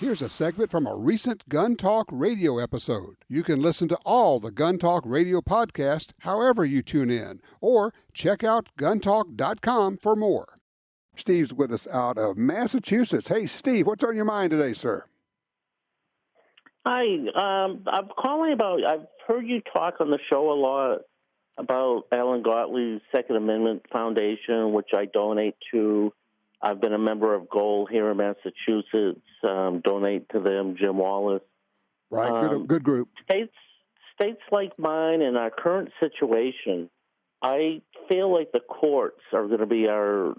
Here's a segment from a recent Gun Talk radio episode. You can listen to all the Gun Talk radio podcasts however you tune in, or check out guntalk.com for more. Steve's with us out of Massachusetts. Hey, Steve, what's on your mind today, sir? Hi, I'm calling about, I've heard you talk on the show a lot about Alan Gottlieb's Second Amendment Foundation, which I donate to. I've been a member of GOAL here in Massachusetts, donate to them, Jim Wallace. Right, good group. States like mine in our current situation, I feel like the courts are going to be our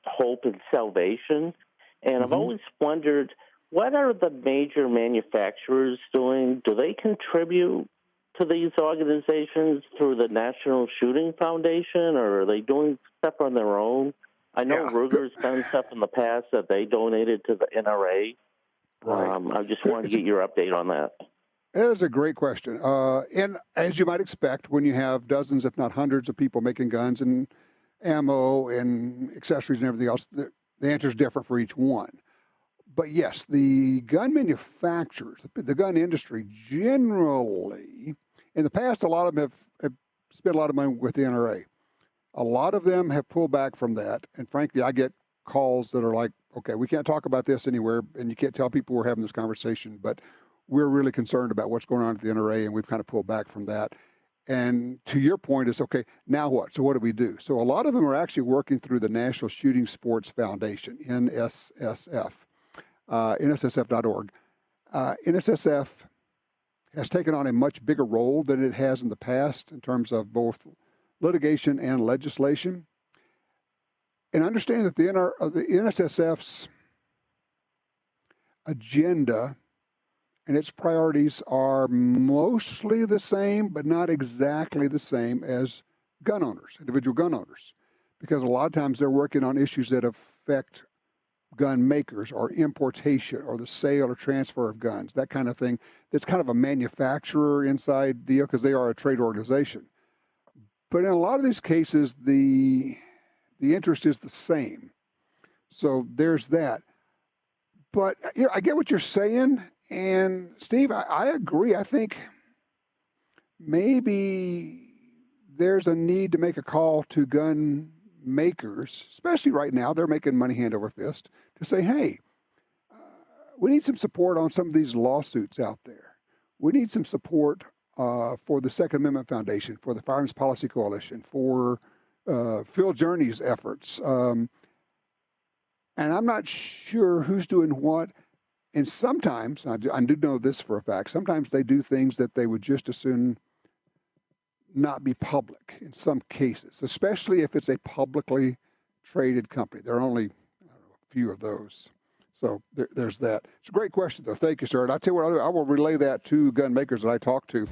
hope and salvation. And I've always wondered, what are the major manufacturers doing? Do they contribute to these organizations through the National Shooting Foundation, or are they doing stuff on their own? I know Ruger's done stuff in the past that they donated to the NRA. Right. I just wanted to get your update on that. That is a great question. And as you might expect, when you have dozens, if not hundreds, of people making guns and ammo and accessories and everything else, the answer is different for each one. But yes, the gun manufacturers, the gun industry generally, in the past, a lot of them have spent a lot of money with the NRA. A lot of them have pulled back from that. And frankly, I get calls that are like, okay, we can't talk about this anywhere, and you can't tell people we're having this conversation, but we're really concerned about what's going on at the NRA, and we've kind of pulled back from that. And to your point is, okay, now what? So what do we do? So a lot of them are actually working through the National Shooting Sports Foundation, NSSF, NSSF.org. NSSF has taken on a much bigger role than it has in the past in terms of both litigation and legislation. And understand that the NSSF's agenda and its priorities are mostly the same, but not exactly the same as gun owners, individual gun owners, because a lot of times they're working on issues that affect gun makers or importation or the sale or transfer of guns, that kind of thing. That's kind of a manufacturer inside deal because they are a trade organization. But in a lot of these cases, the interest is the same. So there's that. But I get what you're saying. And Steve, I agree. I think maybe there's a need to make a call to gun makers, especially right now. They're making money hand over fist, to say, hey, we need some support on some of these lawsuits out there. We need some support for the Second Amendment Foundation, for the Firearms Policy Coalition, for Phil Journey's efforts. And I'm not sure who's doing what. And sometimes, I do know this for a fact, sometimes they do things that they would just as soon not be public in some cases, especially if it's a publicly traded company. There are only a few of those. So there's that. It's a great question, though. Thank you, sir. And I tell you what, I will relay that to gun makers that I talk to.